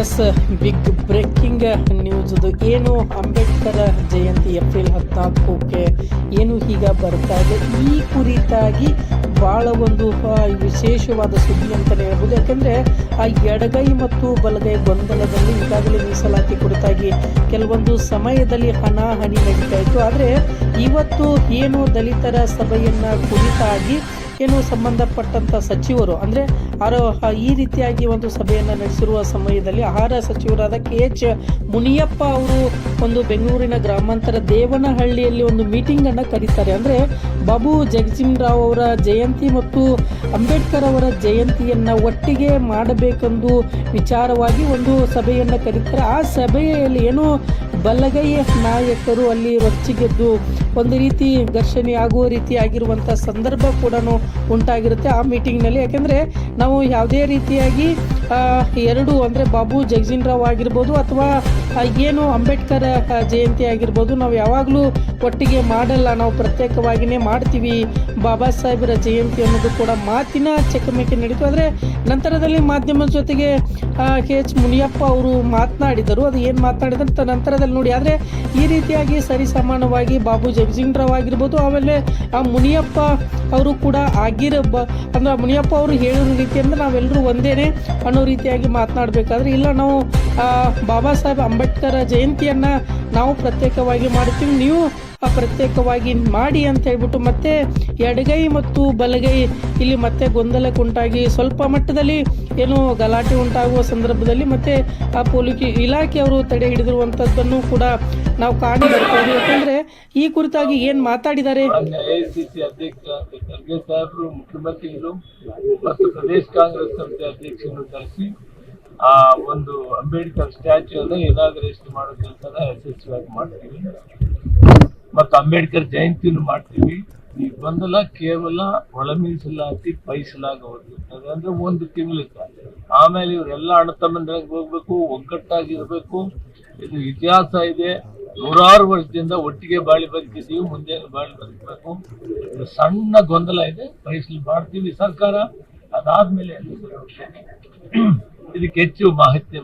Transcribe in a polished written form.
S, big breaking news ಇದು. ಏನು Ambedkar Jayanti April 14ಕ್ಕೆ ಏನು ಈಗ ಬರ್ತಾ ಇದೆ, ಈ ಕುರಿತಾಗಿ ಭಾಳ ಒಂದು ವಿಶೇಷವಾದ ಸುದ್ದಿ ಅಂತಲೇ ಹೇಳ್ಬೋದು. ಯಾಕೆಂದರೆ ಆ ಎಡಗೈ ಮತ್ತು ಬಲಗೈ ಗೊಂದಲದಲ್ಲಿ ಈಗಾಗಲೇ ಮೀಸಲಾತಿ ಕುರಿತಾಗಿ ಕೆಲವೊಂದು ಸಮಯದಲ್ಲಿ ಹಣಾಹಣಿ ನಡೀತಾ ಇತ್ತು. ಆದರೆ ಇವತ್ತು ಏನು ದಲಿತರ ಸಭೆಯನ್ನು ಕುರಿತಾಗಿ ಏನು ಸಂಬಂಧಪಟ್ಟಂಥ ಸಚಿವರು ಅಂದರೆ ಈ ರೀತಿಯಾಗಿ ಒಂದು ಸಭೆಯನ್ನು ನಡೆಸಿರುವ ಸಮಯದಲ್ಲಿ ಆಹಾರ ಸಚಿವರಾದ KH ಮುನಿಯಪ್ಪ ಅವರು ಒಂದು ಬೆಂಗಳೂರಿನ ಗ್ರಾಮಾಂತರ ದೇವನಹಳ್ಳಿಯಲ್ಲಿ ಒಂದು ಮೀಟಿಂಗನ್ನು ಕರೀತಾರೆ. ಅಂದರೆ ಬಾಬು ಜಗಜೀವನರಾವ್ ಅವರ ಜಯಂತಿ ಮತ್ತು ಅಂಬೇಡ್ಕರ್ ಅವರ ಜಯಂತಿಯನ್ನು ಒಟ್ಟಿಗೆ ಮಾಡಬೇಕೆಂದು ವಿಚಾರವಾಗಿ ಒಂದು ಸಭೆಯನ್ನು ಕರೀತಾರೆ. ಆ ಸಭೆಯಲ್ಲಿ ಏನು ಬಲಗೈ ನಾಯಕರು ಅಲ್ಲಿ ರೊಚ್ಚಿಗೆದ್ದು ಒಂದು ರೀತಿ ಘರ್ಷಣೆ ಆಗುವ ರೀತಿ ಆಗಿರುವಂಥ ಸಂದರ್ಭ ಕೂಡ ಉಂಟಾಗಿರುತ್ತೆ ಆ ಮೀಟಿಂಗ್ನಲ್ಲಿ. ಯಾಕೆಂದರೆ ನಾವು ಯಾವುದೇ ರೀತಿಯಾಗಿ ಎರಡು ಅಂದರೆ ಬಾಬು ಜಗಜೀವನರಾವ್ ಆಗಿರ್ಬೋದು ಅಥವಾ ಏನು ಅಂಬೇಡ್ಕರ್ ಜಯಂತಿ ಆಗಿರ್ಬೋದು, ನಾವು ಯಾವಾಗಲೂ ಒಟ್ಟಿಗೆ ಮಾಡಲ್ಲ, ನಾವು ಪ್ರತ್ಯೇಕವಾಗಿಯೇ ಮಾಡ್ತೀವಿ ಬಾಬಾ ಸಾಹೇಬರ ಜಯಂತಿ ಅನ್ನೋದು ಕೂಡ ಮಾತಿನ ಚಕಮಕಿ ನಡೀತು. ಆದರೆ ನಂತರದಲ್ಲಿ ಮಾಧ್ಯಮದ ಜೊತೆಗೆ KH ಮುನಿಯಪ್ಪ ಅವರು ಮಾತನಾಡಿದರು. ಅದು ಏನು ಮಾತನಾಡಿದಂಥ ನಂತರದಲ್ಲಿ ನೋಡಿ. ಆದರೆ ಈ ರೀತಿಯಾಗಿ ಸರಿಸಮಾನವಾಗಿ ಬಾಬು ಜಗಜೀವನರಾವ್ ಆಗಿರ್ಬೋದು, ಆಮೇಲೆ ಆ ಮುನಿಯಪ್ಪ ಅವರು ಕೂಡ ಅಂದರೆ ಮುನಿಯಪ್ಪ ಅವರು ಹೇಳಿರೋ ರೀತಿ ಅಂದರೆ ನಾವೆಲ್ಲರೂ ಒಂದೇನೆ ಅನ್ನೋ ರೀತಿಯಾಗಿ ಮಾತನಾಡಬೇಕಾದ್ರೆ, ಇಲ್ಲ ನಾವು ಬಾಬಾ ಸಾಹೇಬ್ ಅಂಬೇಡ್ಕರ್ ಜಯಂತಿಯನ್ನು ನಾವು ಪ್ರತ್ಯೇಕವಾಗಿ ಮಾಡ್ತೀವಿ, ನೀವು ಪ್ರತ್ಯೇಕವಾಗಿ ಮಾಡಿ ಅಂತ ಹೇಳ್ಬಿಟ್ಟು ಮತ್ತೆ ಎಡಗೈ ಮತ್ತು ಬಲಗೈ ಇಲ್ಲಿ ಮತ್ತೆ ಗೊಂದಲಕ್ಕುಂಟಾಗಿ ಸ್ವಲ್ಪ ಮಟ್ಟದಲ್ಲಿ ಏನು ಗಲಾಟೆ ಉಂಟಾಗುವ ಸಂದರ್ಭದಲ್ಲಿ ಮತ್ತೆ ಆ ಪೊಲೀಸ್ ಇಲಾಖೆಯವರು ತಡೆ ಹಿಡಿದಿರುವಂಥದ್ದನ್ನು ಕೂಡ ನಾವು ಕಾಣಿ ಬರ್ತೀವಿ. ಯಾಕಂದರೆ ಈ ಕುರಿತಾಗಿ ಏನು ಮಾತಾಡಿದ್ದಾರೆ AICC ಅಧ್ಯಕ್ಷ ಖರ್ಗೆ ಸಾಹೇಬರು, ಮುಖ್ಯಮಂತ್ರಿಗಳು ಮತ್ತು ಪ್ರದೇಶ ಕಾಂಗ್ರೆಸ್ ಸಮಿತಿ ಅಧ್ಯಕ್ಷರನ್ನು ಕರೆಸಿ ಆ ಒಂದು ಅಂಬೇಡ್ಕರ್ ಸ್ಟ್ಯಾಚ್ಯೂ ಅನ್ನು ಇನಾಗ್ರೇಷನ್ ಮಾಡೋ ಕೆಲಸನ ಯಶಸ್ವಿಯಾಗಿ ಮಾಡ್ತೀವಿ ಮತ್ತು ಅಂಬೇಡ್ಕರ್ ಜಯಂತಿನೂ ಮಾಡ್ತೀವಿ. ಈ ಗೊಂದಲ ಕೇವಲ ಒಳ ಮೀಸಲಾತಿ ಪೈಸಲಾಗಬಹುದು, ಅಂದ್ರೆ ಒಂದು ತಿಂಗಳಿಗೆ ಆಮೇಲೆ ಇವರೆಲ್ಲ ಅಣ್ಣ ತಮ್ಮಂದ್ರಾಗ ಹೋಗ್ಬೇಕು, ಒಗ್ಗಟ್ಟಾಗಿರ್ಬೇಕು. ಇದು ಇತಿಹಾಸ ಇದೆ, ನೂರಾರು ವರ್ಷದಿಂದ ಒಟ್ಟಿಗೆ ಬಾಳಿ ಬದುಕಿದ್ದೀವಿ, ಮುಂದೆ ಬಾಳಿ ಬದುಕಬೇಕು. ಸಣ್ಣ ಗೊಂದಲ ಇದೆ, ಪೈಸಲು ಮಾಡ್ತೀವಿ ಸರ್ಕಾರ. ಅದಾದ್ಮೇಲೆ ಇದಕ್ಕೆ ಹೆಚ್ಚು ಮಾಹಿತಿ